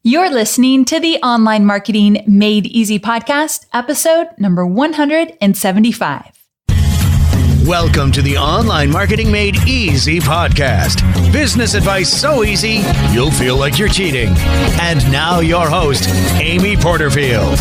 You're listening to the Online Marketing Made Easy podcast, episode number 175. Welcome to the Online Marketing Made Easy podcast. Business advice so easy, you'll feel like you're cheating. And now your host, Amy Porterfield.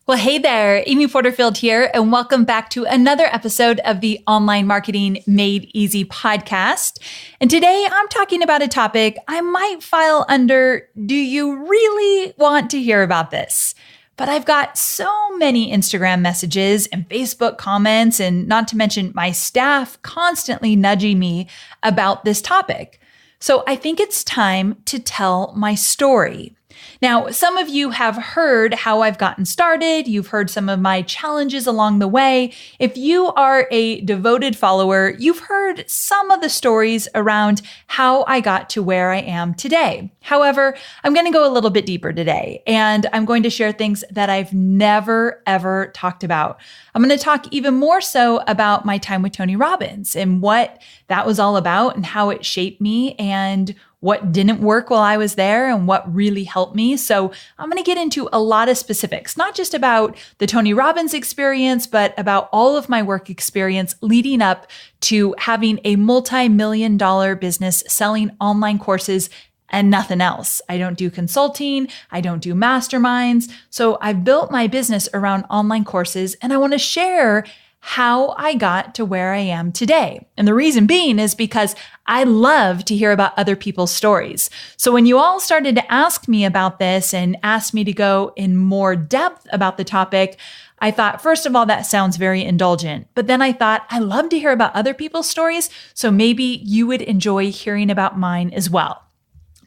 Well, hey there, Amy Porterfield here, and welcome back to another episode of the Online Marketing Made Easy podcast. And today I'm talking about a topic I might file under, do you really want to hear about this? But I've got so many Instagram messages and Facebook comments, and not to mention my staff constantly nudging me about this topic. So I think it's time to tell my story. Now, some of you have heard how I've gotten started. You've heard some of my challenges along the way. If you are a devoted follower, you've heard some of the stories around how I got to where I am today. However, I'm going to go a little bit deeper today, and I'm going to share things that I've never, ever talked about. I'm going to talk even more so about my time with Tony Robbins and what that was all about and how it shaped me and what didn't work while I was there and what really helped me. So I'm going to get into a lot of specifics, not just about the Tony Robbins experience, but about all of my work experience leading up to having a multi-million-dollar business selling online courses and nothing else. I don't do consulting. I don't do masterminds. So I've built my business around online courses, and I want to share how I got to where I am today. And the reason being is because I love to hear about other people's stories. So when you all started to ask me about this and asked me to go in more depth about the topic, I thought, first of all, that sounds very indulgent. But then I thought, I love to hear about other people's stories. So maybe you would enjoy hearing about mine as well.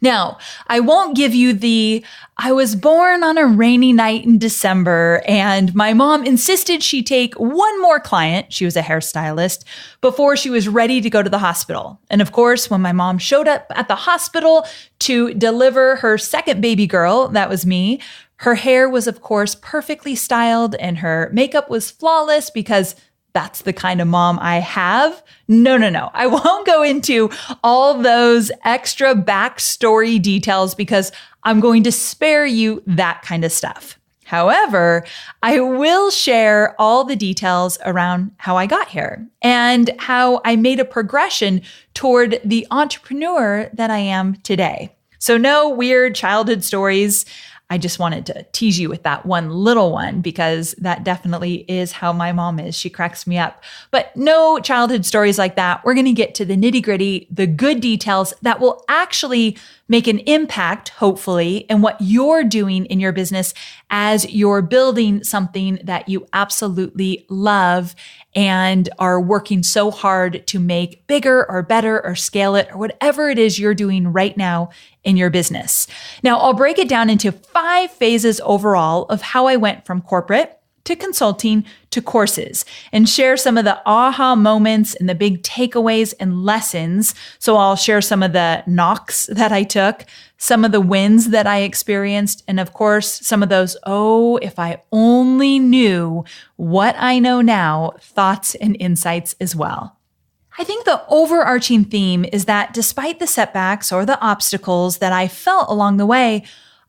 Now, I won't give you I was born on a rainy night in December and my mom insisted she take one more client, she was a hairstylist, before she was ready to go to the hospital. And of course, when my mom showed up at the hospital to deliver her second baby girl, that was me, her hair was of course perfectly styled and her makeup was flawless because that's the kind of mom I have. No. I won't go into all those extra backstory details because I'm going to spare you that kind of stuff. However, I will share all the details around how I got here and how I made a progression toward the entrepreneur that I am today. So no weird childhood stories. I just wanted to tease you with that one little one because that definitely is how my mom is. She cracks me up. But no childhood stories like that. We're going to get to the nitty-gritty, the good details that will actually make an impact, hopefully, in what you're doing in your business as you're building something that you absolutely love and are working so hard to make bigger or better or scale it or whatever it is you're doing right now in your business. Now, I'll break it down into 5 phases overall of how I went from corporate to consulting to courses and share some of the aha moments and the big takeaways and lessons. So I'll share some of the knocks that I took, some of the wins that I experienced, and of course, some of those, if I only knew what I know now, thoughts and insights as well. I think the overarching theme is that despite the setbacks or the obstacles that I felt along the way,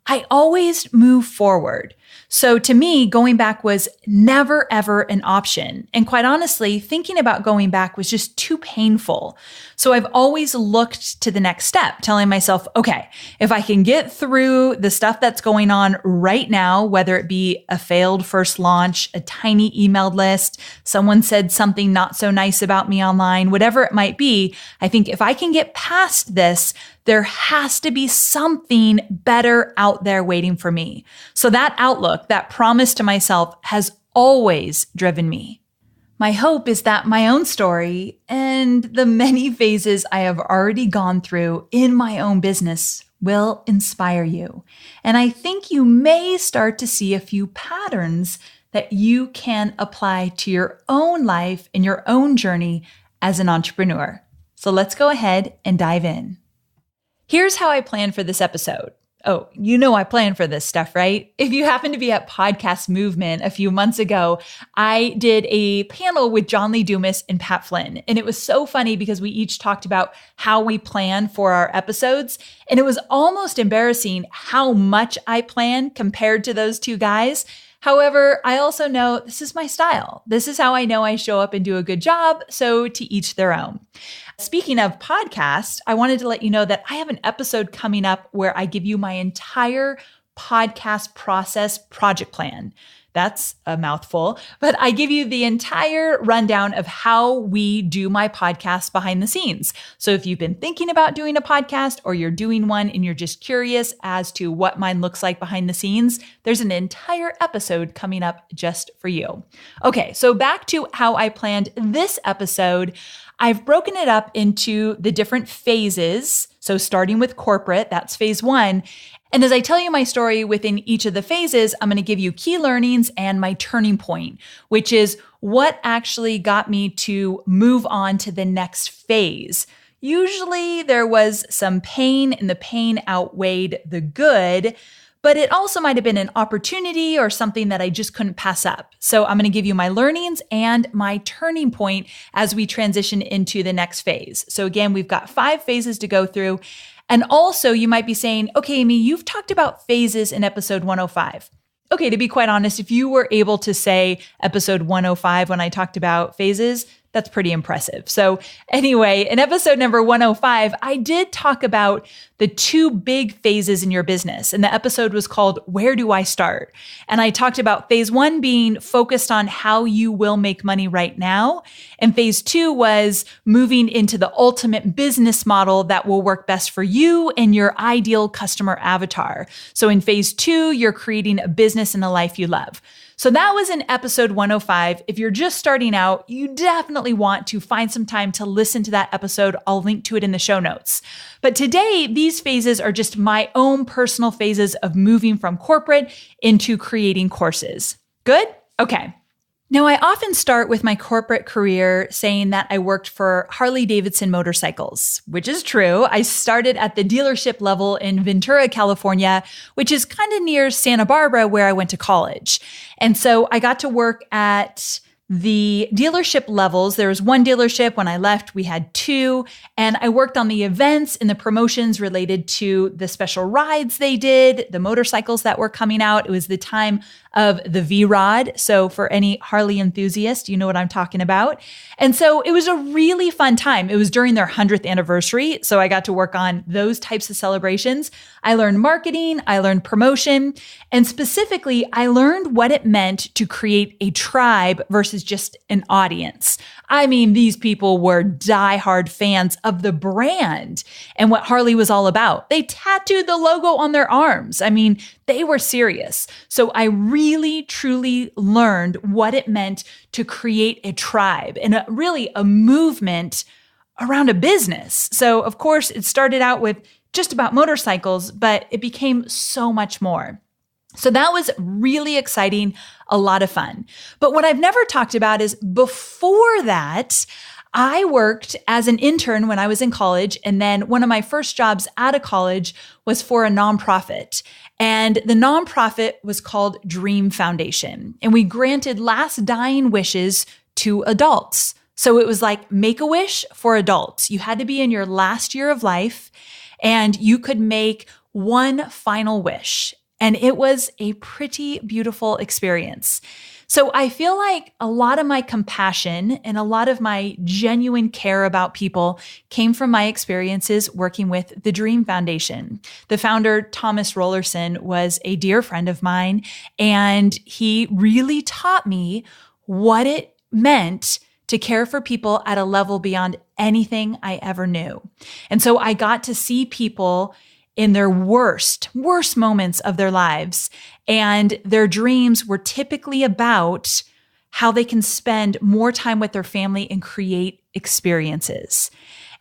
I always move forward. So to me, going back was never, ever an option. And quite honestly, thinking about going back was just too painful. So I've always looked to the next step, telling myself, okay, if I can get through the stuff that's going on right now, whether it be a failed first launch, a tiny emailed list, someone said something not so nice about me online, whatever it might be, I think if I can get past this, there has to be something better out there waiting for me. So that outlook, that promise to myself has always driven me. My hope is that my own story and the many phases I have already gone through in my own business will inspire you. And I think you may start to see a few patterns that you can apply to your own life and your own journey as an entrepreneur. So let's go ahead and dive in. Here's how I planned for this episode. Oh, you know I plan for this stuff, right? If you happen to be at Podcast Movement a few months ago, I did a panel with John Lee Dumas and Pat Flynn. And it was so funny because we each talked about how we plan for our episodes. And it was almost embarrassing how much I plan compared to those two guys. However, I also know this is my style. This is how I know I show up and do a good job. So to each their own. Speaking of podcasts, I wanted to let you know that I have an episode coming up where I give you my entire podcast process project plan. That's a mouthful, but I give you the entire rundown of how we do my podcast behind the scenes. So if you've been thinking about doing a podcast or you're doing one and you're just curious as to what mine looks like behind the scenes, there's an entire episode coming up just for you. Okay, so back to how I planned this episode. I've broken it up into the different phases. So starting with corporate, that's phase one. And as I tell you my story within each of the phases, I'm going to give you key learnings and my turning point, which is what actually got me to move on to the next phase. Usually there was some pain and the pain outweighed the good, but it also might have been an opportunity or something that I just couldn't pass up. So I'm going to give you my learnings and my turning point as we transition into the next phase. So again, we've got 5 phases to go through. And also you might be saying, okay, Amy, you've talked about phases in episode 105. Okay, to be quite honest, if you were able to say episode 105 when I talked about phases, that's pretty impressive. So anyway, in episode number 105, I did talk about the 2 big phases in your business. And the episode was called, Where Do I Start? And I talked about phase 1 being focused on how you will make money right now. And phase 2 was moving into the ultimate business model that will work best for you and your ideal customer avatar. So in phase 2, you're creating a business and a life you love. So that was in episode 105. If you're just starting out, you definitely want to find some time to listen to that episode. I'll link to it in the show notes. But today, these phases are just my own personal phases of moving from corporate into creating courses. Good? Okay. Now, I often start with my corporate career saying that I worked for Harley-Davidson motorcycles, which is true. I started at the dealership level in Ventura, California, which is kind of near Santa Barbara, where I went to college. And so I got to work at the dealership levels. There was 1 dealership. When I left, we had 2. And I worked on the events and the promotions related to the special rides they did, the motorcycles that were coming out. It was the time of the V-Rod. So for any Harley enthusiast, you know what I'm talking about. And so it was a really fun time. It was during their 100th anniversary. So I got to work on those types of celebrations. I learned marketing, I learned promotion, and specifically, I learned what it meant to create a tribe versus just an audience. I mean, these people were diehard fans of the brand and what Harley was all about. They tattooed the logo on their arms. I mean, they were serious. So I really, truly learned what it meant to create a tribe and really a movement around a business. So of course, it started out with just about motorcycles, but it became so much more. So that was really exciting, a lot of fun. But what I've never talked about is before that, I worked as an intern when I was in college. And then one of my first jobs out of college was for a nonprofit. And the nonprofit was called Dream Foundation. And we granted last dying wishes to adults. So it was like Make-A-Wish for adults. You had to be in your last year of life and you could make one final wish. And it was a pretty beautiful experience. So I feel like a lot of my compassion and a lot of my genuine care about people came from my experiences working with the Dream Foundation. The founder, Thomas Rollerson, was a dear friend of mine, and he really taught me what it meant to care for people at a level beyond anything I ever knew. And so I got to see people in their worst moments of their lives. And their dreams were typically about how they can spend more time with their family and create experiences.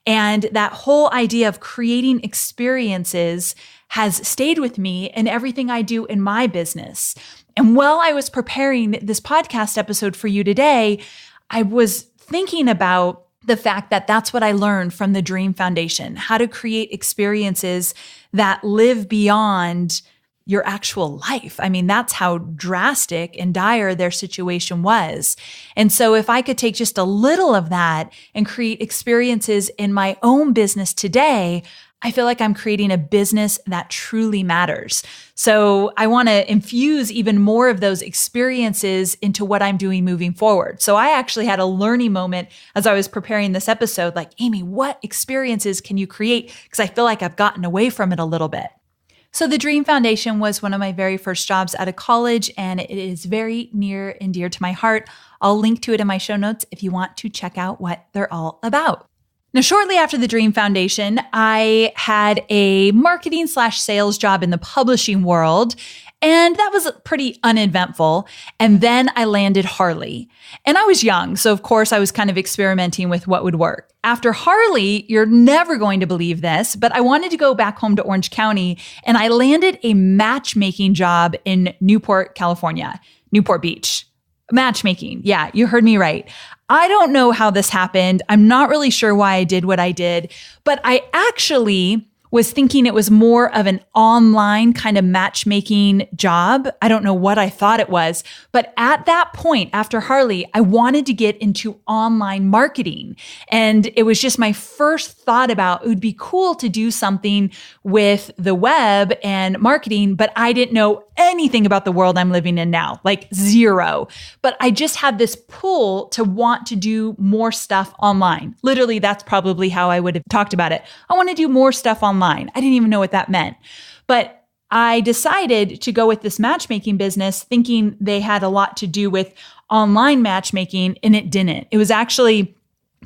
And that whole idea of creating experiences has stayed with me in everything I do in my business. And while I was preparing this podcast episode for you today, I was thinking about the fact that that's what I learned from the Dream Foundation, how to create experiences that live beyond your actual life. I mean, that's how drastic and dire their situation was. And so if I could take just a little of that and create experiences in my own business today, I feel like I'm creating a business that truly matters. So I want to infuse even more of those experiences into what I'm doing moving forward. So I actually had a learning moment as I was preparing this episode, like, Amy, what experiences can you create? Because I feel like I've gotten away from it a little bit. So the Dream Foundation was one of my very first jobs out of college, and it is very near and dear to my heart. I'll link to it in my show notes if you want to check out what they're all about. Now, shortly after the Dream Foundation, I had a marketing/sales job in the publishing world, and that was pretty uneventful. And then I landed Harley. And I was young, so of course I was kind of experimenting with what would work. After Harley, you're never going to believe this, but I wanted to go back home to Orange County, and I landed a matchmaking job in Newport, California, Newport Beach. Matchmaking. Yeah, you heard me right. I don't know how this happened. I'm not really sure why I did what I did, but I actually was thinking it was more of an online kind of matchmaking job. I don't know what I thought it was, but at that point after Harley, I wanted to get into online marketing. And it was just my first thought about it would be cool to do something with the web and marketing, but I didn't know anything about the world I'm living in now, like zero. But I just had this pull to want to do more stuff online. Literally, that's probably how I would have talked about it. I want to do more stuff online. I didn't even know what that meant. But I decided to go with this matchmaking business thinking they had a lot to do with online matchmaking, and it didn't. It was actually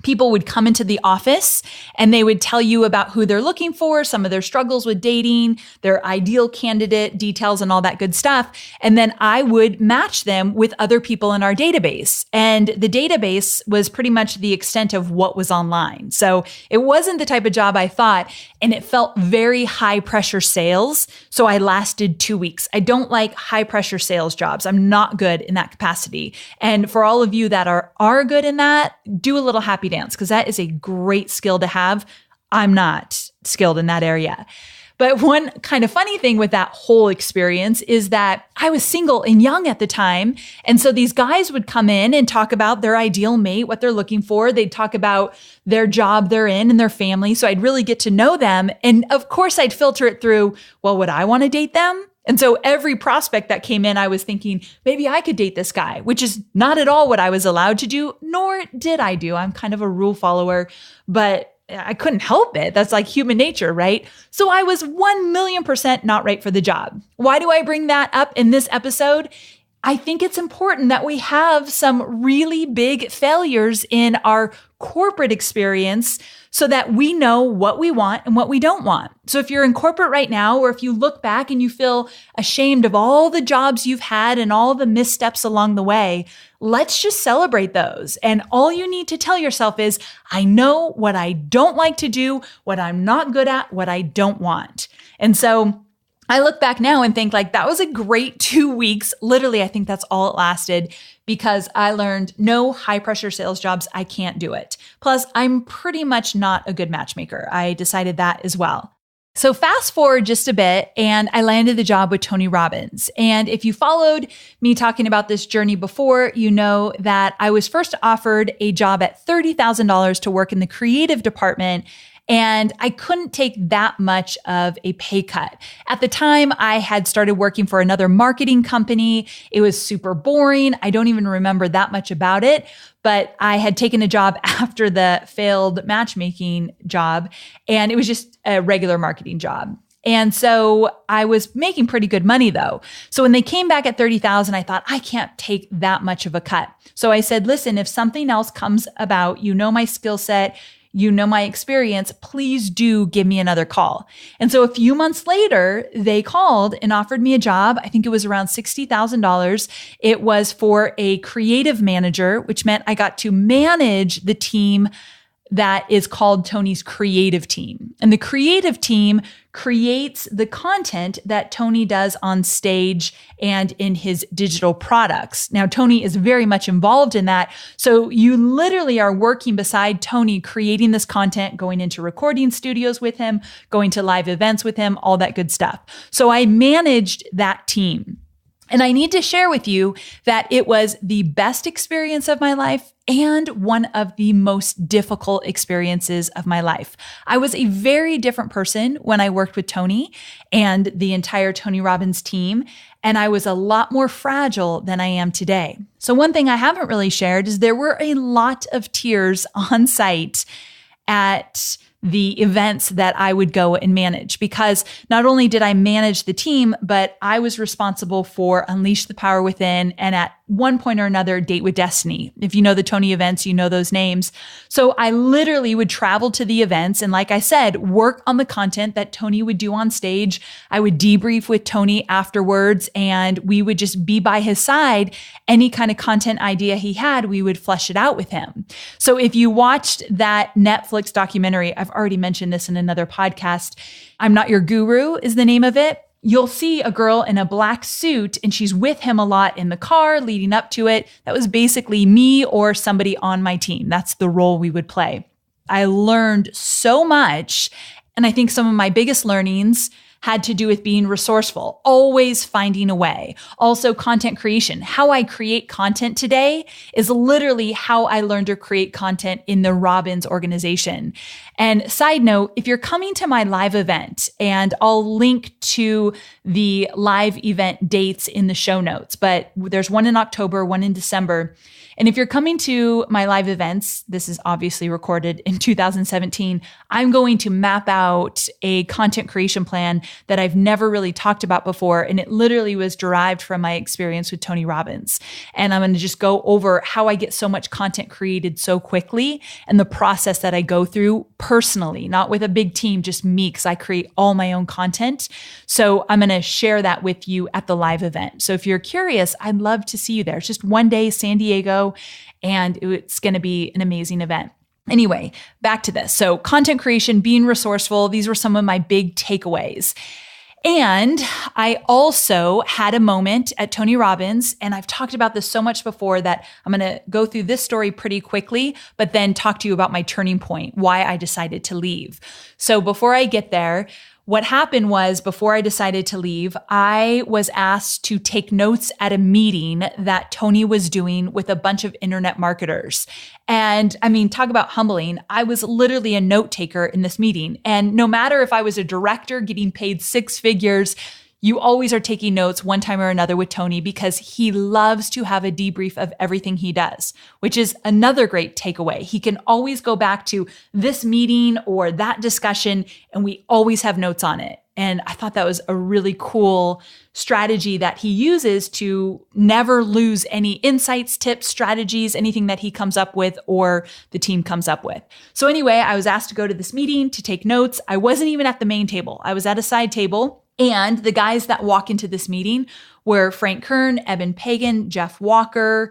people would come into the office and they would tell you about who they're looking for, some of their struggles with dating, their ideal candidate details and all that good stuff. And then I would match them with other people in our database. And the database was pretty much the extent of what was online. So it wasn't the type of job I thought, and it felt very high pressure sales. So I lasted 2 weeks. I don't like high pressure sales jobs. I'm not good in that capacity. And for all of you that are good in that, do a little happy dance, because that is a great skill to have. I'm not skilled in that area. But one kind of funny thing with that whole experience is that I was single and young at the time. And so these guys would come in and talk about their ideal mate, what they're looking for. They'd talk about their job they're in and their family. So I'd really get to know them. And of course, I'd filter it through, well, would I want to date them? And so every prospect that came in, I was thinking, maybe I could date this guy, which is not at all what I was allowed to do, nor did I do. I'm kind of a rule follower, but I couldn't help it. That's like human nature, right? So I was 1,000,000% not right for the job. Why do I bring that up in this episode? I think it's important that we have some really big failures in our corporate experience so that we know what we want and what we don't want. So if you're in corporate right now, or if you look back and you feel ashamed of all the jobs you've had and all the missteps along the way, let's just celebrate those. And all you need to tell yourself is, I know what I don't like to do, what I'm not good at, what I don't want. And so I look back now and think like that was a great 2 weeks. Literally, I think that's all it lasted, because I learned no high pressure sales jobs. I can't do it. Plus, I'm pretty much not a good matchmaker. I decided that as well. So fast forward just a bit, and I landed the job with Tony Robbins. And if you followed me talking about this journey before, you know that I was first offered a job at $30,000 to work in the creative department. And I couldn't take that much of a pay cut. At the time, I had started working for another marketing company. It was super boring. I don't even remember that much about it, but I had taken a job after the failed matchmaking job, and it was just a regular marketing job. And so I was making pretty good money though. So when they came back at 30,000, I thought, I can't take that much of a cut. So I said, listen, if something else comes about, you know my skill set, you know my experience, please do give me another call. And so a few months later, they called and offered me a job. I think it was around $60,000. It was for a creative manager, which meant I got to manage the team that is called Tony's creative team. And the creative team creates the content that Tony does on stage and in his digital products. Now, Tony is very much involved in that. So you literally are working beside Tony, creating this content, going into recording studios with him, going to live events with him, all that good stuff. So I managed that team. And I need to share with you that it was the best experience of my life and one of the most difficult experiences of my life. I was a very different person when I worked with Tony and the entire Tony Robbins team, and I was a lot more fragile than I am today. So one thing I haven't really shared is there were a lot of tears on site at the events that I would go and manage, because not only did I manage the team, but I was responsible for Unleash the Power Within and at one point or another Date with Destiny. If you know the Tony events, you know those names. So I literally would travel to the events and, like I said, work on the content that Tony would do on stage. I would debrief with Tony afterwards and we would just be by his side. Any kind of content idea he had, we would flesh it out with him. So if you watched that Netflix documentary, I've already mentioned this in another podcast, I'm Not Your Guru is the name of it. You'll see a girl in a black suit and she's with him a lot in the car leading up to it. That was basically me or somebody on my team. That's the role we would play. I learned so much. And I think some of my biggest learnings had to do with being resourceful, always finding a way. Also, content creation. How I create content today is literally how I learned to create content in the Robbins organization. And side note, if you're coming to my live event, and I'll link to the live event dates in the show notes, but there's one in October, one in December. And if you're coming to my live events, this is obviously recorded in 2017, I'm going to map out a content creation plan that I've never really talked about before. And it literally was derived from my experience with Tony Robbins. And I'm going to just go over how I get so much content created so quickly and the process that I go through personally, not with a big team, just me, because I create all my own content. So I'm going to share that with you at the live event. So if you're curious, I'd love to see you there. It's just one day, San Diego, and it's going to be an amazing event. Anyway, back to this. So content creation, being resourceful, these were some of my big takeaways. And I also had a moment at Tony Robbins, and I've talked about this so much before that I'm going to go through this story pretty quickly, but then talk to you about my turning point, why I decided to leave. So before I get there, what happened was, before I decided to leave, I was asked to take notes at a meeting that Tony was doing with a bunch of internet marketers. And I mean, talk about humbling. I was literally a note taker in this meeting. And no matter if I was a director getting paid six figures, you always are taking notes one time or another with Tony because he loves to have a debrief of everything he does, which is another great takeaway. He can always go back to this meeting or that discussion, and we always have notes on it. And I thought that was a really cool strategy that he uses to never lose any insights, tips, strategies, anything that he comes up with or the team comes up with. So anyway, I was asked to go to this meeting to take notes. I wasn't even at the main table. I was at a side table. And the guys that walk into this meeting were Frank Kern, Eben Pagan, Jeff Walker,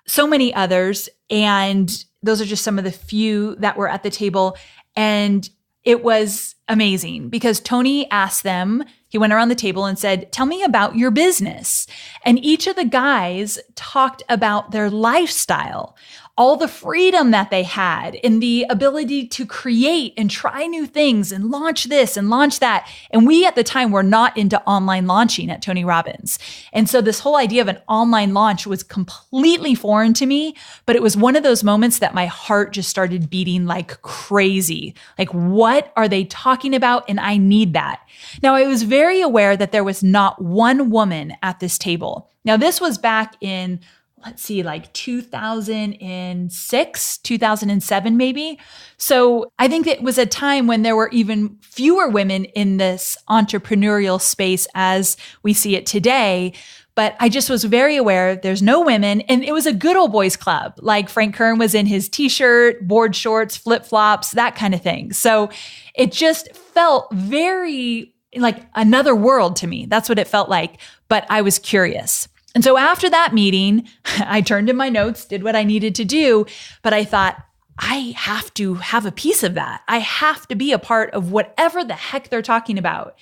so many others. And those are just some of the few that were at the table. And it was amazing because Tony asked them, he went around the table and said, "Tell me about your business." And each of the guys talked about their lifestyle, all the freedom that they had and the ability to create and try new things and launch this and launch that. And we at the time were not into online launching at Tony Robbins. And so this whole idea of an online launch was completely foreign to me, but it was one of those moments that my heart just started beating like crazy. Like, what are they talking about? And I need that. Now, I was very aware that there was not one woman at this table. Now, this was back in, let's see, like 2006, 2007, maybe. So I think it was a time when there were even fewer women in this entrepreneurial space as we see it today. But I just was very aware there's no women. And it was a good old boys club. Like Frank Kern was in his t-shirt, board shorts, flip-flops, that kind of thing. So it just felt very like another world to me. That's what it felt like. But I was curious. And so after that meeting, I turned in my notes, did what I needed to do, but I thought, I have to have a piece of that. I have to be a part of whatever the heck they're talking about.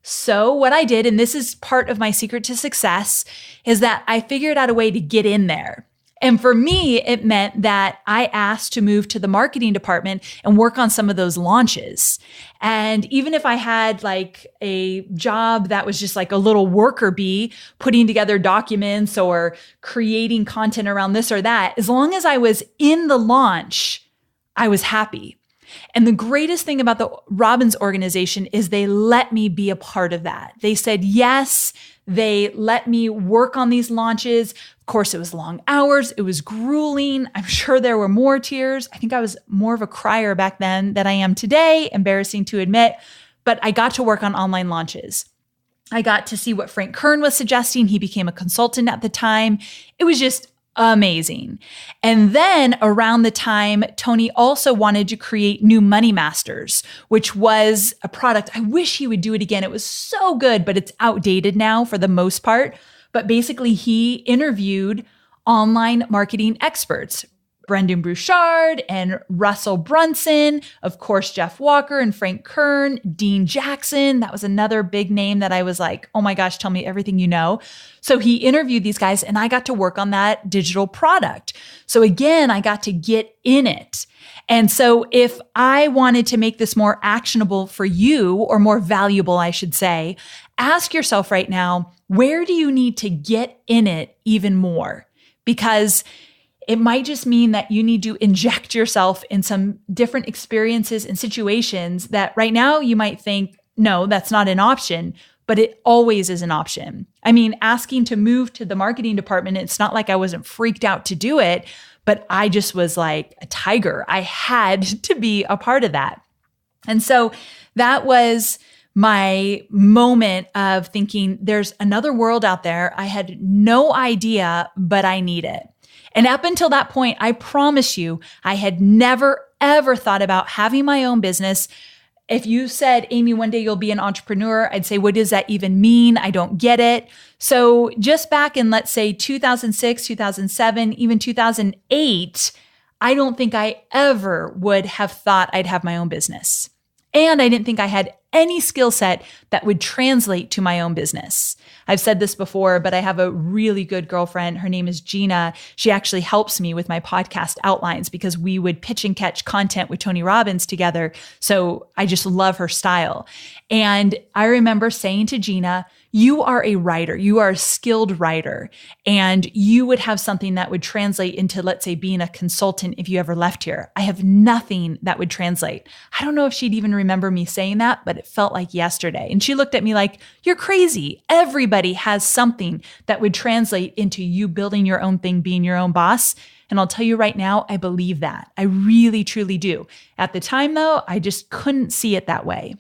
So what I did, and this is part of my secret to success, is that I figured out a way to get in there. And for me, it meant that I asked to move to the marketing department and work on some of those launches. And even if I had like a job that was just like a little worker bee, putting together documents or creating content around this or that, as long as I was in the launch, I was happy. And the greatest thing about the Robbins organization is they let me be a part of that. They said yes. They let me work on these launches. Of course, it was long hours. It was grueling. I'm sure there were more tears. I think I was more of a crier back then than I am today, embarrassing to admit, but I got to work on online launches. I got to see what Frank Kern was suggesting. He became a consultant at the time. It was just amazing. And then around the time, Tony also wanted to create New Money Masters, which was a product. I wish he would do it again. It was so good, but it's outdated now for the most part. But basically, he interviewed online marketing experts, Brendan Burchard and Russell Brunson, of course, Jeff Walker and Frank Kern, Dean Jackson. That was another big name that I was like, oh my gosh, tell me everything you know. So he interviewed these guys and I got to work on that digital product. So again, I got to get in it. And so if I wanted to make this more actionable for you, or more valuable, I should say, ask yourself right now, where do you need to get in it even more? Because it might just mean that you need to inject yourself in some different experiences and situations that right now you might think, no, that's not an option, but it always is an option. I mean, asking to move to the marketing department, it's not like I wasn't freaked out to do it, but I just was like a tiger. I had to be a part of that. And so that was my moment of thinking, there's another world out there. I had no idea, but I need it. And up until that point, I promise you, I had never, ever thought about having my own business. If you said, Amy, one day you'll be an entrepreneur, I'd say, what does that even mean? I don't get it. So just back in, let's say, 2006, 2007, even 2008, I don't think I ever would have thought I'd have my own business. And I didn't think I had any skill set that would translate to my own business. I've said this before, but I have a really good girlfriend. Her name is Gina. She actually helps me with my podcast outlines because we would pitch and catch content with Tony Robbins together. So I just love her style. And I remember saying to Gina, you are a writer. You are a skilled writer, and you would have something that would translate into, let's say, being a consultant if you ever left here. I have nothing that would translate. I don't know if she'd even remember me saying that, but it felt like yesterday. And she looked at me like, you're crazy. Everybody has something that would translate into you building your own thing, being your own boss. And I'll tell you right now, I believe that. I really, truly do. At the time, though, I just couldn't see it that way.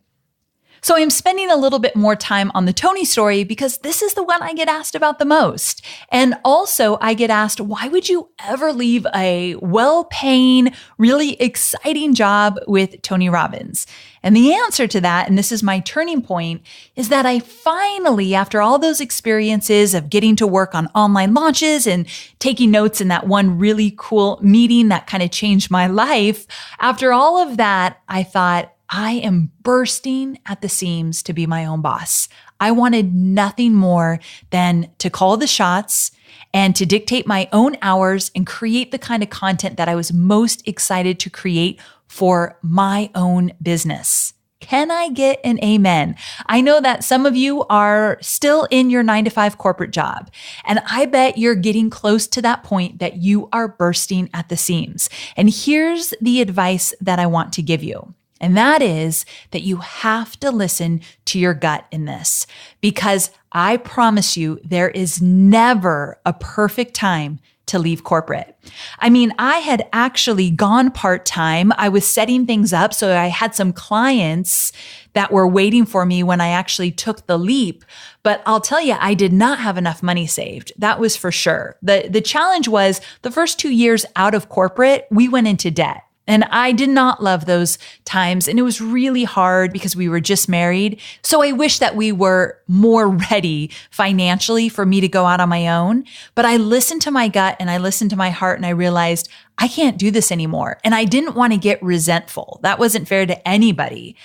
So I'm spending a little bit more time on the Tony story because this is the one I get asked about the most. And also I get asked, why would you ever leave a well-paying, really exciting job with Tony Robbins? And the answer to that, and this is my turning point, is that I finally, after all those experiences of getting to work on online launches and taking notes in that one really cool meeting that kind of changed my life, after all of that, I thought, I am bursting at the seams to be my own boss. I wanted nothing more than to call the shots and to dictate my own hours and create the kind of content that I was most excited to create for my own business. Can I get an amen? I know that some of you are still in your 9-to-5 corporate job, and I bet you're getting close to that point that you are bursting at the seams. And here's the advice that I want to give you. And that is that you have to listen to your gut in this, because I promise you, there is never a perfect time to leave corporate. I mean, I had actually gone part-time. I was setting things up. So I had some clients that were waiting for me when I actually took the leap. But I'll tell you, I did not have enough money saved. That was for sure. The challenge was the first 2 years out of corporate, we went into debt. And I did not love those times. And it was really hard because we were just married. So I wish that we were more ready financially for me to go out on my own. But I listened to my gut and I listened to my heart and I realized I can't do this anymore. And I didn't want to get resentful. That wasn't fair to anybody.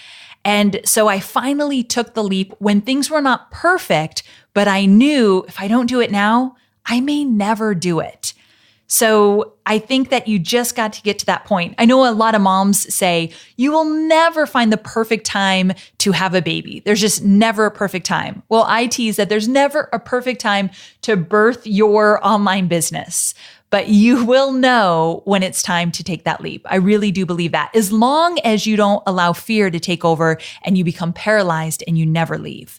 And so I finally took the leap when things were not perfect, but I knew if I don't do it now, I may never do it. So I think that you just got to get to that point. I know a lot of moms say you will never find the perfect time to have a baby. There's just never a perfect time. Well, I tease that there's never a perfect time to birth your online business, but you will know when it's time to take that leap. I really do believe that, as long as you don't allow fear to take over and you become paralyzed and you never leave.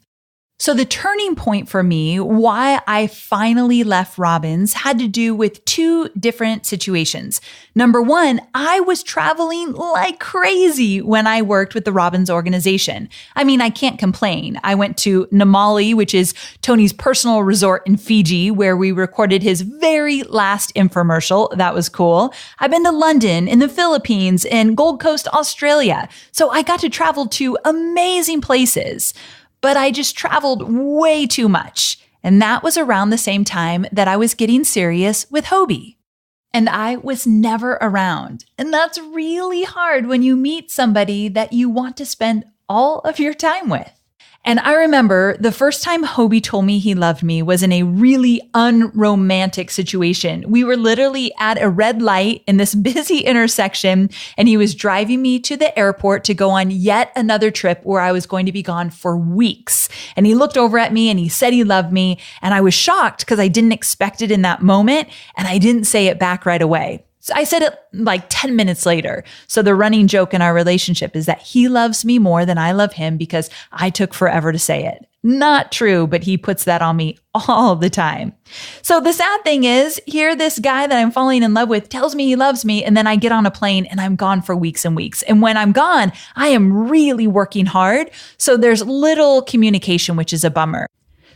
So the turning point for me, why I finally left Robbins, had to do with two different situations. Number one, I was traveling like crazy when I worked with the Robbins organization. I mean, I can't complain. I went to Namali, which is Tony's personal resort in Fiji, where we recorded his very last infomercial. That was cool. I've been to London, in the Philippines, and Gold Coast, Australia. So I got to travel to amazing places. But I just traveled way too much. And that was around the same time that I was getting serious with J.O.B. And I was never around. And that's really hard when you meet somebody that you want to spend all of your time with. And I remember the first time J.O.B told me he loved me was in a really unromantic situation. We were literally at a red light in this busy intersection, and he was driving me to the airport to go on yet another trip where I was going to be gone for weeks. And he looked over at me and he said he loved me. And I was shocked because I didn't expect it in that moment. And I didn't say it back right away. I said it like 10 minutes later. So the running joke in our relationship is that he loves me more than I love him because I took forever to say it. Not true, but he puts that on me all the time. So the sad thing is, here this guy that I'm falling in love with tells me he loves me, and then I get on a plane and I'm gone for weeks and weeks. And when I'm gone, I am really working hard. So there's little communication, which is a bummer.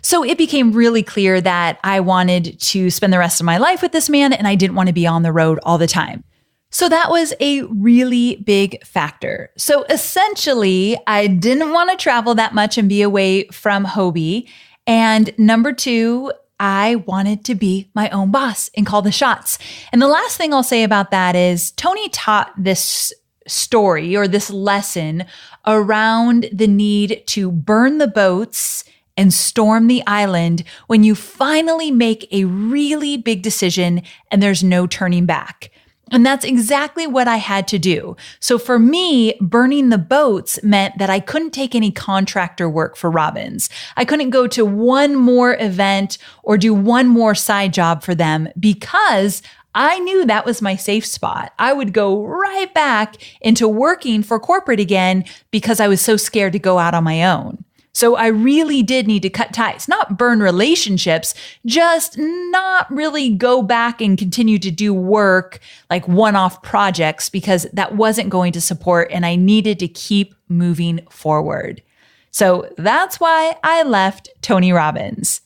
So it became really clear that I wanted to spend the rest of my life with this man and I didn't want to be on the road all the time. So that was a really big factor. So essentially, I didn't want to travel that much and be away from J.O.B. And number two, I wanted to be my own boss and call the shots. And the last thing I'll say about that is Tony taught this story or this lesson around the need to burn the boats and storm the island when you finally make a really big decision and there's no turning back. And that's exactly what I had to do. So for me, burning the boats meant that I couldn't take any contractor work for Robbins. I couldn't go to one more event or do one more side job for them because I knew that was my safe spot. I would go right back into working for corporate again because I was so scared to go out on my own. So I really did need to cut ties, not burn relationships, just not really go back and continue to do work like one-off projects because that wasn't going to support and I needed to keep moving forward. So that's why I left Tony Robbins.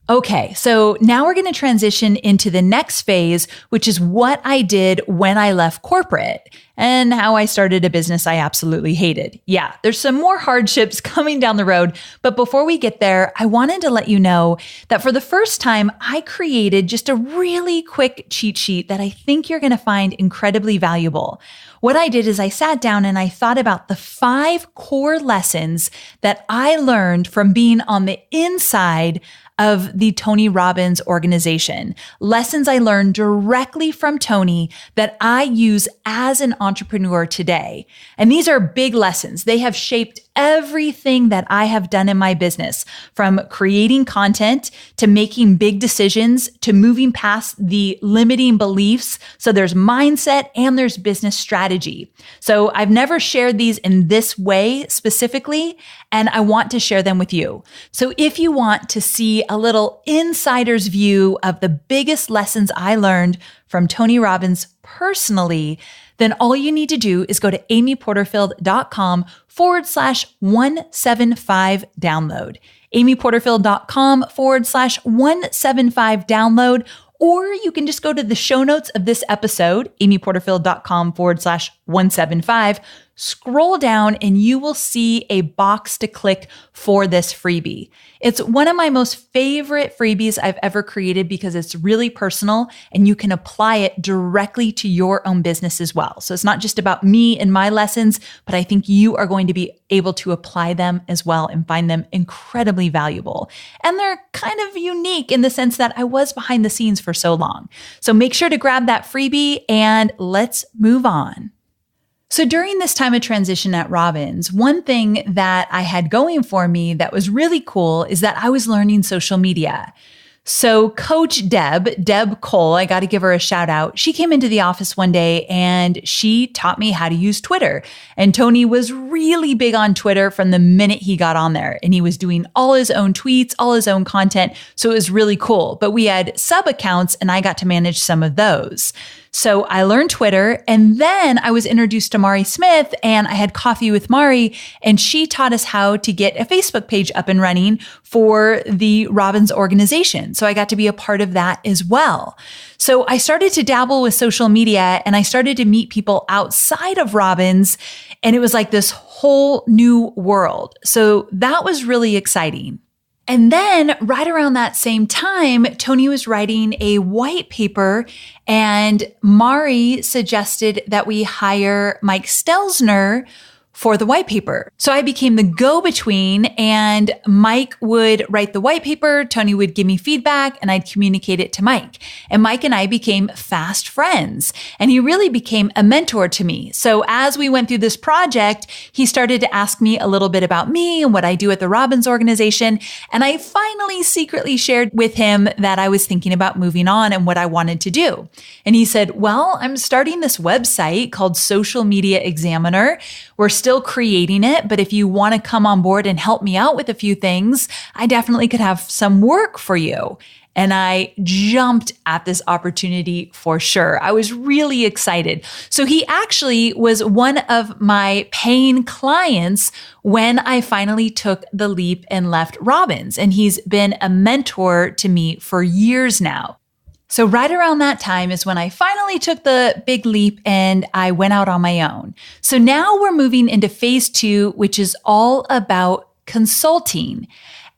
Okay, so now we're going to transition into the next phase, which is what I did when I left corporate and how I started a business I absolutely hated. Yeah, there's some more hardships coming down the road, but before we get there, I wanted to let you know that for the first time, I created just a really quick cheat sheet that I think you're going to find incredibly valuable. What I did is I sat down and I thought about the 5 core lessons that I learned from being on the inside of the Tony Robbins organization. Lessons I learned directly from Tony that I use as an entrepreneur today. And these are big lessons. They have shaped everything that I have done in my business, from creating content to making big decisions to moving past the limiting beliefs. So there's mindset and there's business strategy. So I've never shared these in this way specifically, and I want to share them with you. So if you want to see a little insider's view of the biggest lessons I learned from Tony Robbins personally, then all you need to do is go to amyporterfield.com/175 download. amyporterfield.com/175 download. Or you can just go to the show notes of this episode, amyporterfield.com/175, scroll down and you will see a box to click for this freebie. It's one of my most favorite freebies I've ever created because it's really personal and you can apply it directly to your own business as well. So it's not just about me and my lessons, but I think you are going to be able to apply them as well and find them incredibly valuable. And they're kind of unique in the sense that I was behind the scenes for so long. So make sure to grab that freebie and let's move on. So during this time of transition at Robbins, one thing that I had going for me that was really cool is that I was learning social media. So Coach Deb Cole, I got to give her a shout out. She came into the office one day and she taught me how to use Twitter. And Tony was really big on Twitter from the minute he got on there. And he was doing all his own tweets, all his own content. So it was really cool. But we had sub accounts and I got to manage some of those. So I learned Twitter and then I was introduced to Mari Smith and I had coffee with Mari and she taught us how to get a Facebook page up and running for the Robbins organization. So I got to be a part of that as well. So I started to dabble with social media and I started to meet people outside of Robbins and it was like this whole new world. So that was really exciting. And then right around that same time, Tony was writing a white paper and Mari suggested that we hire Mike Stelzner for the white paper. So I became the go-between and Mike would write the white paper, Tony would give me feedback and I'd communicate it to Mike. And Mike and I became fast friends and he really became a mentor to me. So as we went through this project, he started to ask me a little bit about me and what I do at the Robbins organization. And I finally secretly shared with him that I was thinking about moving on and what I wanted to do. And he said, well, I'm starting this website called Social Media Examiner. We're still creating it, but if you want to come on board and help me out with a few things, I definitely could have some work for you. And I jumped at this opportunity for sure. I was really excited. So he actually was one of my paying clients when I finally took the leap and left Robbins. And he's been a mentor to me for years now. So right around that time is when I finally took the big leap and I went out on my own. So now we're moving into phase 2, which is all about consulting.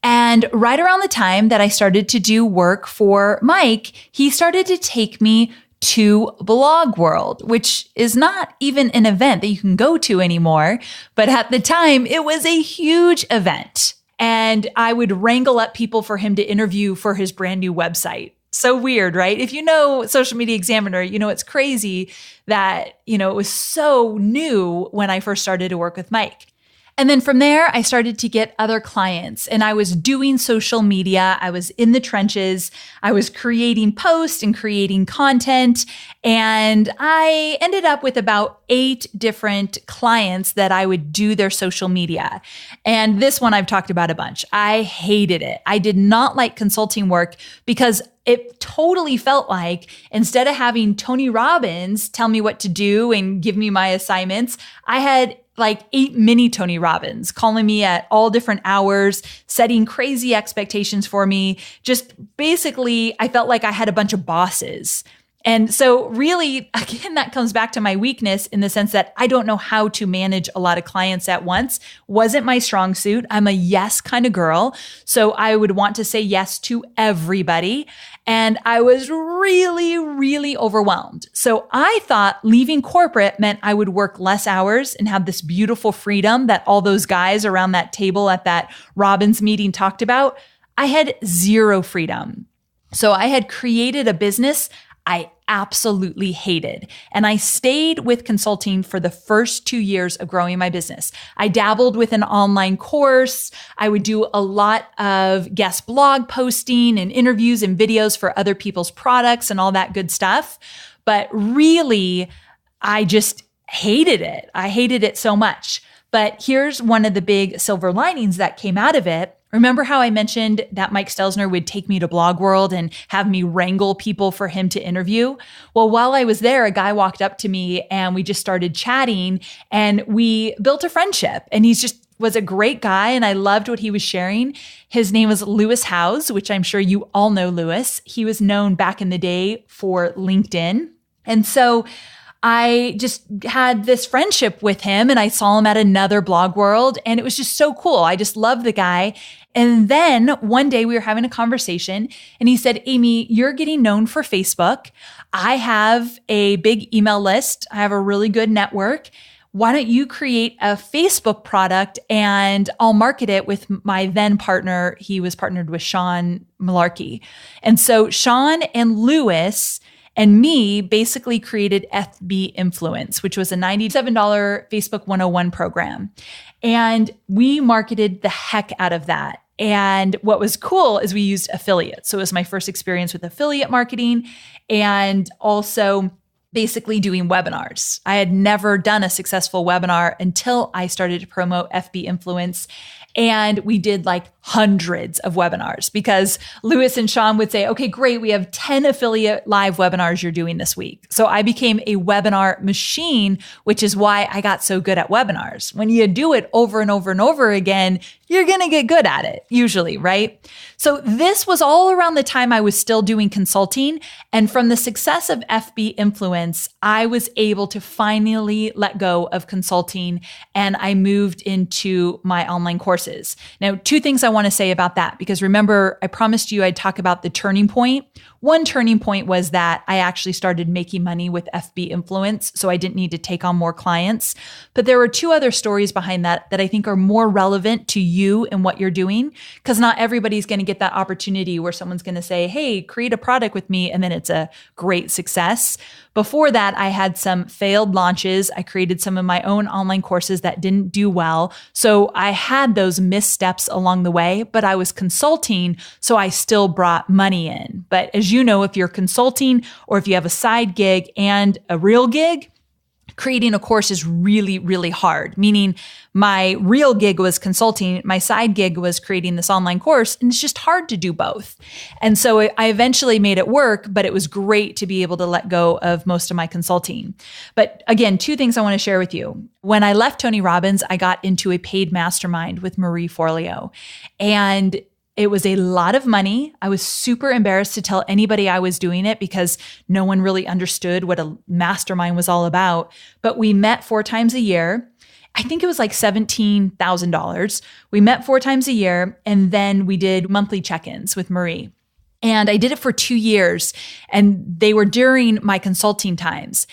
And right around the time that I started to do work for Mike, he started to take me to Blog World, which is not even an event that you can go to anymore. But at the time, it was a huge event. And I would wrangle up people for him to interview for his brand new website. So weird, right? If you know Social Media Examiner, you know, it's crazy that, it was so new when I first started to work with Mike. And then from there, I started to get other clients and I was doing social media. I was in the trenches. I was creating posts and creating content. And I ended up with about 8 different clients that I would do their social media. And this one I've talked about a bunch. I hated it. I did not like consulting work because it totally felt like instead of having Tony Robbins tell me what to do and give me my assignments, I had like 8 mini Tony Robbins calling me at all different hours, setting crazy expectations for me. Just basically, I felt like I had a bunch of bosses. And so really, again, that comes back to my weakness in the sense that I don't know how to manage a lot of clients at once. Wasn't my strong suit. I'm a yes kind of girl. So I would want to say yes to everybody. And I was really, really overwhelmed. So I thought leaving corporate meant I would work less hours and have this beautiful freedom that all those guys around that table at that Robbins meeting talked about. I had zero freedom. So I had created a business I absolutely hated. And I stayed with consulting for the first 2 years of growing my business. I dabbled with an online course. I would do a lot of guest blog posting and interviews and videos for other people's products and all that good stuff. But really, I just hated it. I hated it so much. But here's one of the big silver linings that came out of it. Remember how I mentioned that Mike Stelzner would take me to Blog World and have me wrangle people for him to interview? Well, while I was there, a guy walked up to me and we just started chatting and we built a friendship. And he's just was a great guy and I loved what he was sharing. His name was Lewis Howes, which I'm sure you all know Lewis. He was known back in the day for LinkedIn. And so I just had this friendship with him and I saw him at another blog world and it was just so cool. I just loved the guy. And then one day we were having a conversation and he said, Amy, you're getting known for Facebook. I have a big email list. I have a really good network. Why don't you create a Facebook product and I'll market it with my then partner. He was partnered with Sean Malarkey. And so Sean and Lewis and me basically created FB Influence, which was a $97 Facebook 101 program. And we marketed the heck out of that. And what was cool is we used affiliates. So it was my first experience with affiliate marketing and also basically doing webinars. I had never done a successful webinar until I started to promote FB Influence. And we did like hundreds of webinars because Lewis and Sean would say, okay, great. We have 10 affiliate live webinars you're doing this week. So I became a webinar machine, which is why I got so good at webinars. When you do it over and over and over again, you're going to get good at it usually, right? So this was all around the time I was still doing consulting. And from the success of FB Influence, I was able to finally let go of consulting and I moved into my online courses. Now, two things I want to say about that, because remember, I promised you I'd talk about the turning point. One turning point was that I actually started making money with FB Influence, so I didn't need to take on more clients. But there were two other stories behind that I think are more relevant to you and what you're doing, because not everybody's going to get that opportunity where someone's going to say, hey, create a product with me, and then it's a great success. Before that, I had some failed launches. I created some of my own online courses that didn't do well. So I had those missteps along the way, but I was consulting, so I still brought money in. But as you know, if you're consulting or if you have a side gig and a real gig, creating a course is really, really hard. Meaning my real gig was consulting, my side gig was creating this online course, and it's just hard to do both. And so I eventually made it work, but it was great to be able to let go of most of my consulting. But again, two things I want to share with you. When I left Tony Robbins, I got into a paid mastermind with Marie Forleo, and it was a lot of money. I was super embarrassed to tell anybody I was doing it because no one really understood what a mastermind was all about. But we met 4 times a year. I think it was like $17,000. We met 4 times a year, and then we did monthly check-ins with Marie. And I did it for 2 years, and they were during my consulting times.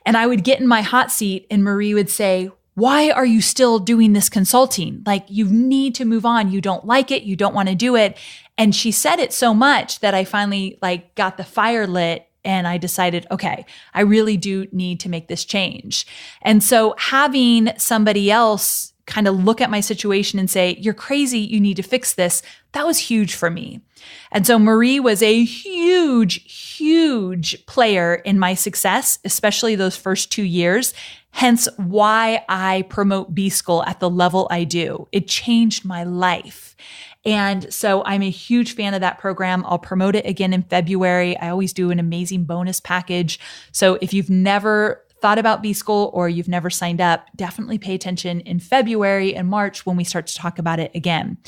And I would get in my hot seat, and Marie would say, why are you still doing this consulting? Like, you need to move on. You don't like it. You don't want to do it. And she said it so much that I finally got the fire lit and I decided, okay, I really do need to make this change. And so having somebody else kind of look at my situation and say, you're crazy, you need to fix this, that was huge for me. And so Marie was a huge, huge player in my success, especially those first 2 years. Hence why I promote B-School at the level I do. It changed my life. And so I'm a huge fan of that program. I'll promote it again in February. I always do an amazing bonus package. So if you've never thought about B-School or you've never signed up, definitely pay attention in February and March when we start to talk about it again.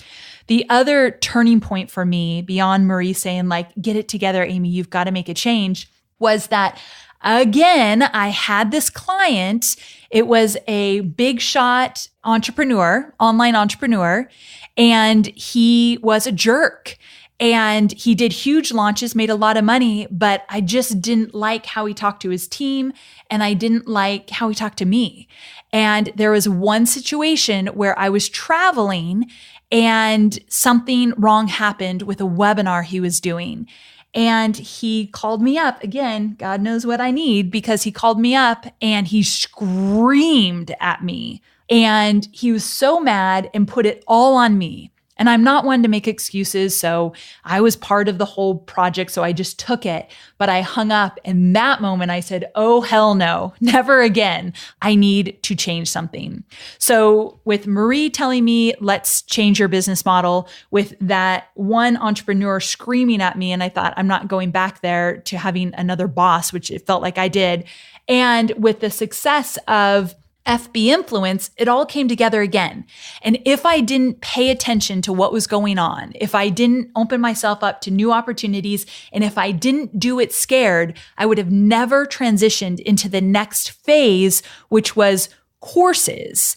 The other turning point for me, beyond Marie saying get it together, Amy, you've got to make a change, was that again, I had this client. It was a big shot entrepreneur, online entrepreneur, and he was a jerk. And he did huge launches, made a lot of money, but I just didn't like how he talked to his team, and I didn't like how he talked to me. And there was one situation where I was traveling and something wrong happened with a webinar he was doing. And he called me up again, God knows what I need, because he called me up and he screamed at me. And he was so mad and put it all on me. And I'm not one to make excuses, so I was part of the whole project, so I just took it. But I hung up, and that moment I said, oh, hell no, never again. I need to change something. So with Marie telling me, let's change your business model, with that one entrepreneur screaming at me, and I thought, I'm not going back there to having another boss, which it felt like I did. And with the success of FB influence, it all came together again. And if I didn't pay attention to what was going on, if I didn't open myself up to new opportunities, and if I didn't do it scared, I would have never transitioned into the next phase, which was courses.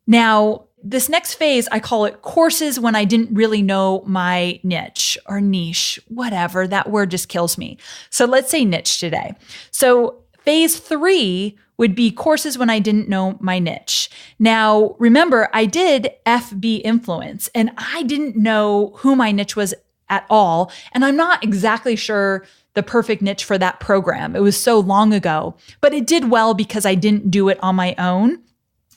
Now, this next phase, I call it courses when I didn't really know my niche or niche, whatever. That word just kills me. So let's say niche today. So phase 3 would be courses when I didn't know my niche. Now, remember, I did FB influence and I didn't know who my niche was at all. And I'm not exactly sure the perfect niche for that program. It was so long ago, but it did well because I didn't do it on my own.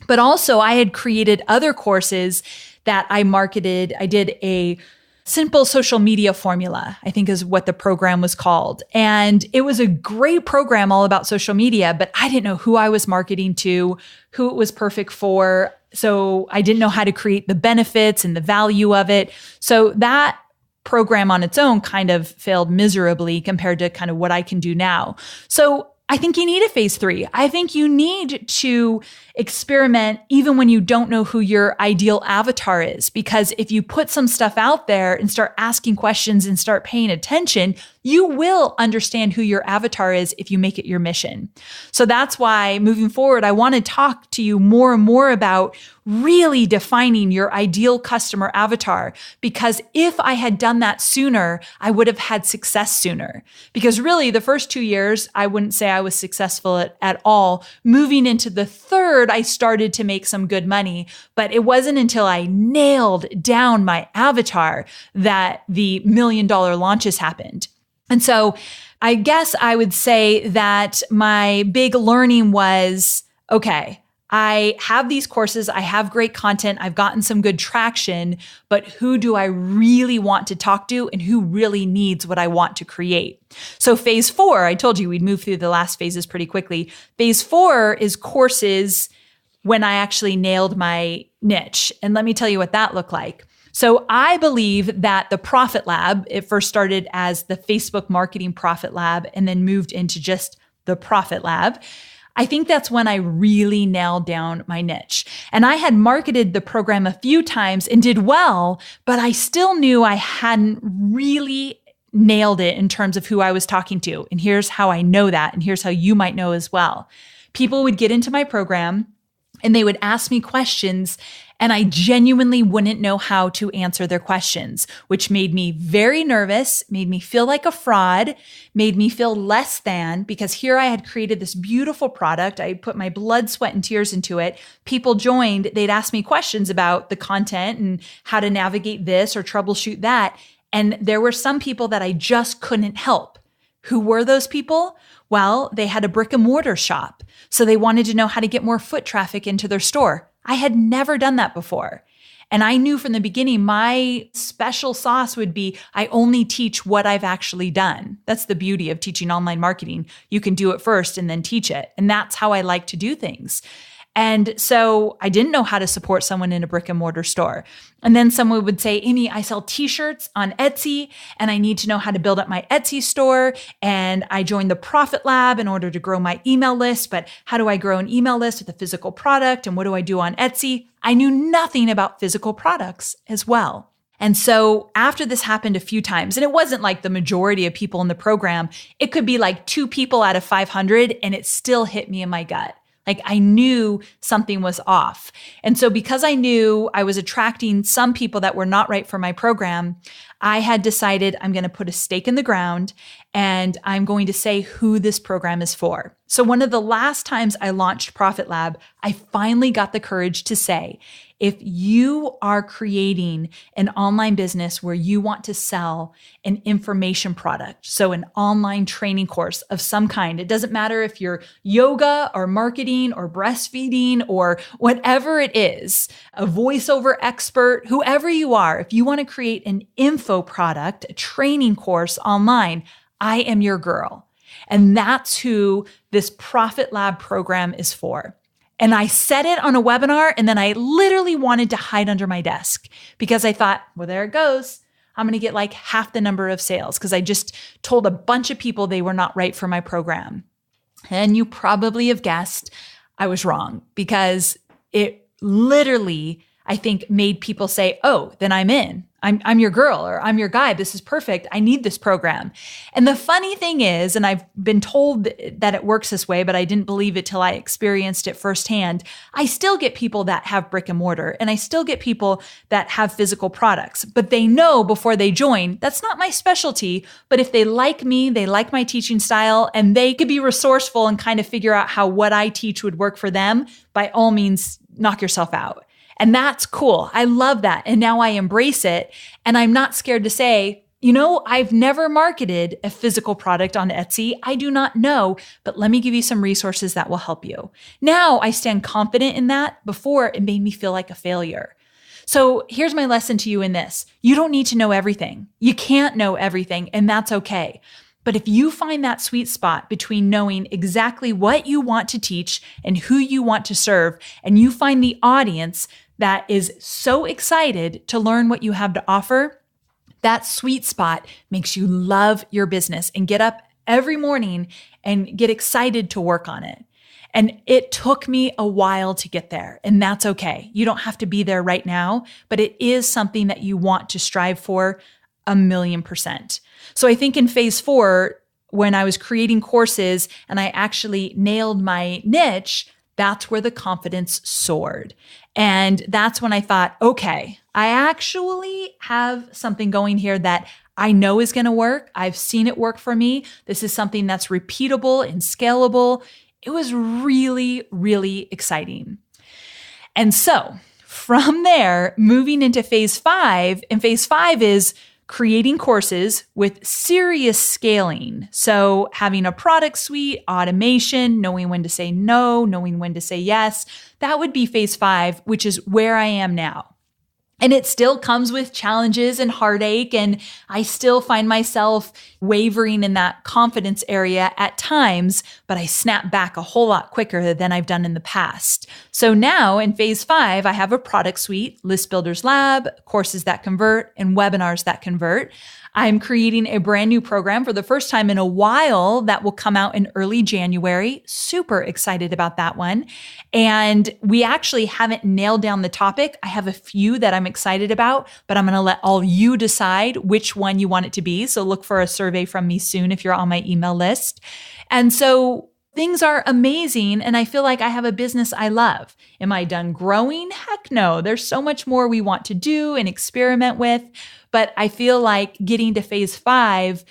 But also I had created other courses that I marketed. I did a simple social media formula, I think is what the program was called. And it was a great program all about social media, but I didn't know who I was marketing to, who it was perfect for. So I didn't know how to create the benefits and the value of it. So that program on its own kind of failed miserably compared to kind of what I can do now. So I think you need a phase 3. I think you need to experiment even when you don't know who your ideal avatar is, because if you put some stuff out there and start asking questions and start paying attention, you will understand who your avatar is if you make it your mission. So that's why moving forward, I want to talk to you more and more about really defining your ideal customer avatar, because if I had done that sooner, I would have had success sooner. Because really the first 2 years, I wouldn't say I was successful at all. Moving into the third, I started to make some good money, but it wasn't until I nailed down my avatar that the $1 million launches happened. And so I guess I would say that my big learning was, okay, I have these courses, I have great content, I've gotten some good traction, but who do I really want to talk to and who really needs what I want to create? So phase 4, I told you we'd move through the last phases pretty quickly. Phase 4 is courses when I actually nailed my niche. And let me tell you what that looked like. So I believe that the Profit Lab, it first started as the Facebook Marketing Profit Lab and then moved into just the Profit Lab. I think that's when I really nailed down my niche. And I had marketed the program a few times and did well, but I still knew I hadn't really nailed it in terms of who I was talking to. And here's how I know that. And here's how you might know as well. People would get into my program and they would ask me questions, and I genuinely wouldn't know how to answer their questions, which made me very nervous, made me feel like a fraud, made me feel less than, because here I had created this beautiful product. I put my blood, sweat, and tears into it. People joined, they'd ask me questions about the content and how to navigate this or troubleshoot that. And there were some people that I just couldn't help. Who were those people? Well, they had a brick and mortar shop, so they wanted to know how to get more foot traffic into their store. I had never done that before. And I knew from the beginning, my special sauce would be, I only teach what I've actually done. That's the beauty of teaching online marketing. You can do it first and then teach it. And that's how I like to do things. And so I didn't know how to support someone in a brick and mortar store. And then someone would say, Amy, I sell t-shirts on Etsy and I need to know how to build up my Etsy store. And I joined the Profit Lab in order to grow my email list. But how do I grow an email list with a physical product? And what do I do on Etsy? I knew nothing about physical products as well. And so after this happened a few times, and it wasn't like the majority of people in the program, it could be like 2 people out of 500, and it still hit me in my gut. Like I knew something was off. And so because I knew I was attracting some people that were not right for my program, I had decided I'm going to put a stake in the ground and I'm going to say who this program is for. So one of the last times I launched Profit Lab, I finally got the courage to say, if you are creating an online business where you want to sell an information product, so an online training course of some kind, it doesn't matter if you're yoga or marketing or breastfeeding or whatever it is, a voiceover expert, whoever you are, if you want to create an info product, a training course online, I am your girl. And that's who this Profit Lab program is for. And I said it on a webinar, and then I literally wanted to hide under my desk because I thought, well, there it goes. I'm going to get like half the number of sales because I just told a bunch of people they were not right for my program. And you probably have guessed, I was wrong, because it literally, I think, made people say, oh, then I'm in. I'm your girl, or I'm your guy. This is perfect. I need this program. And the funny thing is, and I've been told that it works this way, but I didn't believe it till I experienced it firsthand. I still get people that have brick and mortar, and I still get people that have physical products, but they know before they join, that's not my specialty. But if they like me, they like my teaching style, and they could be resourceful and kind of figure out how what I teach would work for them, by all means, knock yourself out. And that's cool. I love that. And now I embrace it. And I'm not scared to say, I've never marketed a physical product on Etsy. I do not know, but let me give you some resources that will help you. Now I stand confident in that. Before, it made me feel like a failure. So here's my lesson to you in this. You don't need to know everything. You can't know everything, and that's okay. But if you find that sweet spot between knowing exactly what you want to teach and who you want to serve, and you find the audience that is so excited to learn what you have to offer, that sweet spot makes you love your business and get up every morning and get excited to work on it. And it took me a while to get there, and that's okay. You don't have to be there right now, but it is something that you want to strive for 1,000,000%. So I think in phase 4, when I was creating courses and I actually nailed my niche, that's where the confidence soared. And that's when I thought, okay, I actually have something going here that I know is going to work. I've seen it work for me. This is something that's repeatable and scalable. It was really, really exciting. And so from there, moving into phase 5, and phase 5 is creating courses with serious scaling. So having a product suite, automation, knowing when to say no, knowing when to say yes, that would be phase 5, which is where I am now. And it still comes with challenges and heartache, and I still find myself wavering in that confidence area at times, but I snap back a whole lot quicker than I've done in the past. So now in phase 5, I have a product suite, List Builders Lab, courses that convert, and webinars that convert. I'm creating a brand new program for the first time in a while that will come out in early January. Super excited about that one. And we actually haven't nailed down the topic. I have a few that I'm excited about, but I'm going to let all you decide which one you want it to be. So look for a survey from me soon if you're on my email list. And so things are amazing, and I feel like I have a business I love. Am I done growing? Heck no. There's so much more we want to do and experiment with. But I feel like getting to phase 5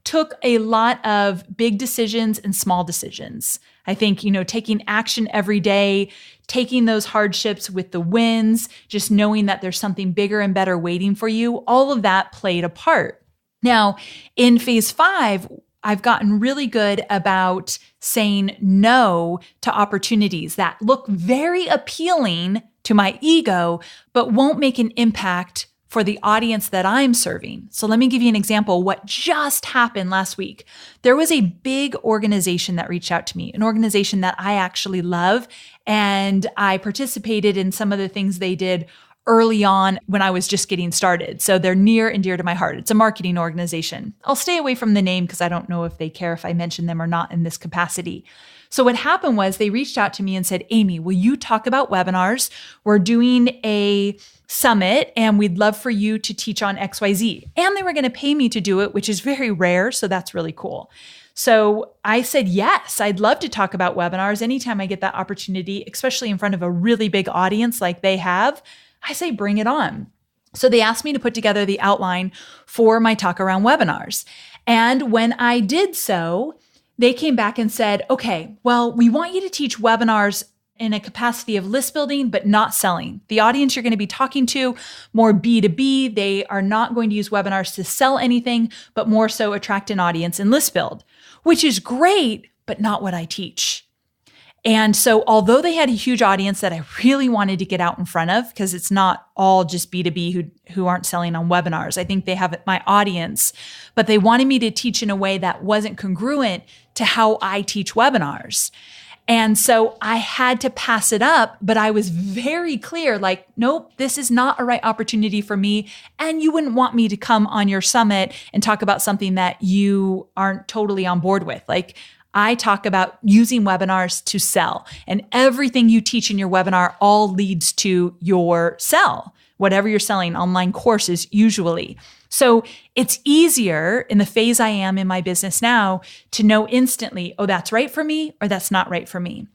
took a lot of big decisions and small decisions. I think, taking action every day, taking those hardships with the wins, just knowing that there's something bigger and better waiting for you, all of that played a part. Now, in phase 5, I've gotten really good about saying no to opportunities that look very appealing to my ego, but won't make an impact for the audience that I'm serving. So let me give you an example. What just happened last week? There was a big organization that reached out to me, an organization that I actually love, and I participated in some of the things they did early on when I was just getting started. So they're near and dear to my heart. It's a marketing organization. I'll stay away from the name because I don't know if they care if I mention them or not in this capacity. So what happened was they reached out to me and said, Amy, will you talk about webinars? We're doing a summit and we'd love for you to teach on XYZ. And they were going to pay me to do it, which is very rare. So that's really cool. So I said, yes, I'd love to talk about webinars anytime I get that opportunity, especially in front of a really big audience like they have. I say, bring it on. So they asked me to put together the outline for my talk around webinars. And when I did so, they came back and said, okay, well, we want you to teach webinars in a capacity of list building, but not selling. The audience you're going to be talking to, more B2B, they are not going to use webinars to sell anything, but more so attract an audience and list build, which is great, but not what I teach. And so although they had a huge audience that I really wanted to get out in front of, because it's not all just B2B who aren't selling on webinars. I think they have my audience, but they wanted me to teach in a way that wasn't congruent to how I teach webinars. And so I had to pass it up, but I was very clear, like, nope, this is not a right opportunity for me. And you wouldn't want me to come on your summit and talk about something that you aren't totally on board with. Like, I talk about using webinars to sell, and everything you teach in your webinar all leads to your sell, whatever you're selling, online courses usually. So it's easier in the phase I am in my business now to know instantly, oh, that's right for me or that's not right for me.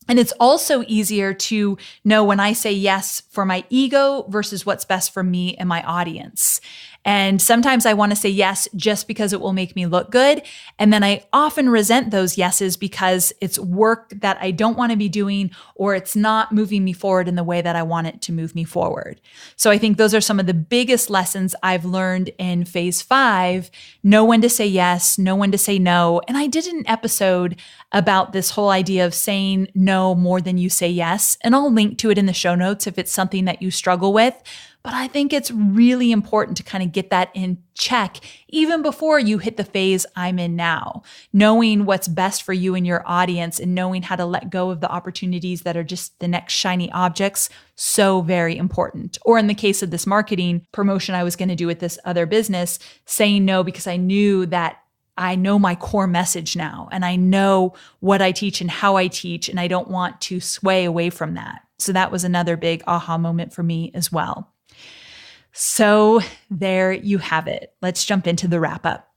And it's also easier to know when I say yes for my ego versus what's best for me and my audience. And sometimes I want to say yes just because it will make me look good. And then I often resent those yeses because it's work that I don't want to be doing, or it's not moving me forward in the way that I want it to move me forward. So I think those are some of the biggest lessons I've learned in phase 5. Know when to say yes, know when to say no. And I did an episode about this whole idea of saying no more than you say yes. And I'll link to it in the show notes if it's something that you struggle with. But I think it's really important to kind of get that in check even before you hit the phase I'm in now. Knowing what's best for you and your audience and knowing how to let go of the opportunities that are just the next shiny objects, so very important. Or in the case of this marketing promotion I was going to do with this other business, saying no because I knew that I know my core message now and I know what I teach and how I teach, and I don't want to sway away from that. So that was another big aha moment for me as well. So there you have it. Let's jump into the wrap up.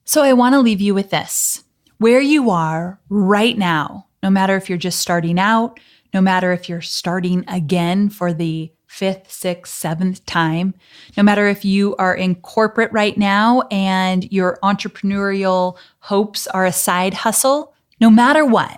So I want to leave you with this. Where you are right now, no matter if you're just starting out, no matter if you're starting again for the 5th, 6th, 7th time, no matter if you are in corporate right now and your entrepreneurial hopes are a side hustle, no matter what,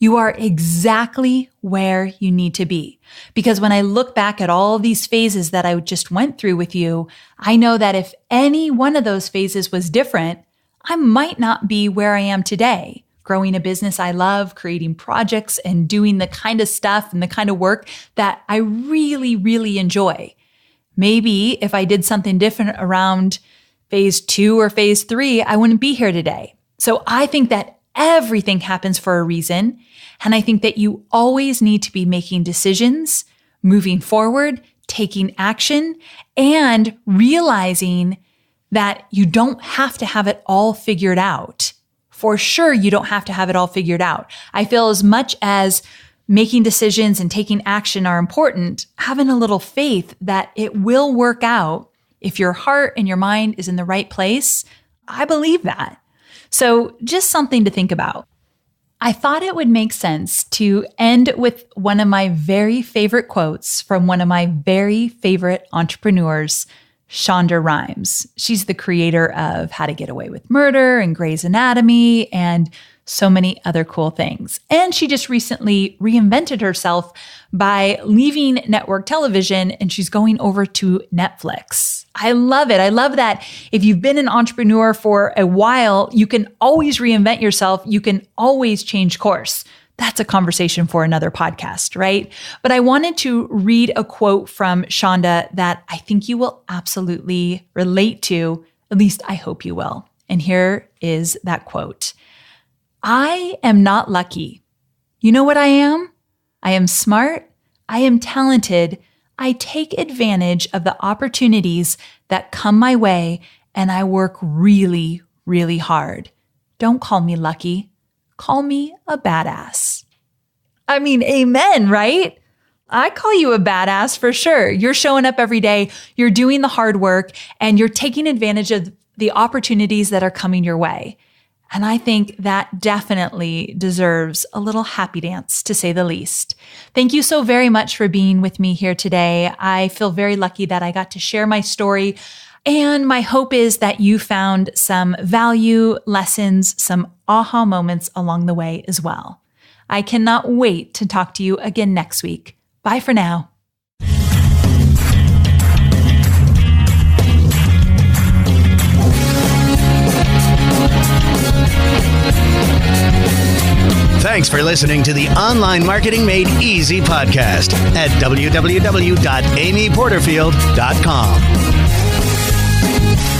you are exactly where you need to be. Because when I look back at all these phases that I just went through with you, I know that if any one of those phases was different, I might not be where I am today, growing a business I love, creating projects, and doing the kind of stuff and the kind of work that I really, really enjoy. Maybe if I did something different around phase 2 or phase 3, I wouldn't be here today. So I think that everything happens for a reason. And I think that you always need to be making decisions, moving forward, taking action, and realizing that you don't have to have it all figured out. For sure, you don't have to have it all figured out. I feel as much as making decisions and taking action are important, having a little faith that it will work out if your heart and your mind is in the right place, I believe that. So just something to think about. I thought it would make sense to end with one of my very favorite quotes from one of my very favorite entrepreneurs, Shonda Rhimes. She's the creator of How to Get Away with Murder and Grey's Anatomy and so many other cool things. And she just recently reinvented herself by leaving network television and she's going over to Netflix. I love it. I love that if you've been an entrepreneur for a while, you can always reinvent yourself. You can always change course. That's a conversation for another podcast, right? But I wanted to read a quote from Shonda that I think you will absolutely relate to. At least I hope you will. And here is that quote. I am not lucky. You know what I am? I am smart. I am talented. I take advantage of the opportunities that come my way, and I work really, really hard. Don't call me lucky. Call me a badass. I mean, amen, right? I call you a badass for sure. You're showing up every day, you're doing the hard work, and you're taking advantage of the opportunities that are coming your way. And I think that definitely deserves a little happy dance, to say the least. Thank you so very much for being with me here today. I feel very lucky that I got to share my story. And my hope is that you found some value, lessons, some aha moments along the way as well. I cannot wait to talk to you again next week. Bye for now. Thanks for listening to the Online Marketing Made Easy podcast at www.amyporterfield.com.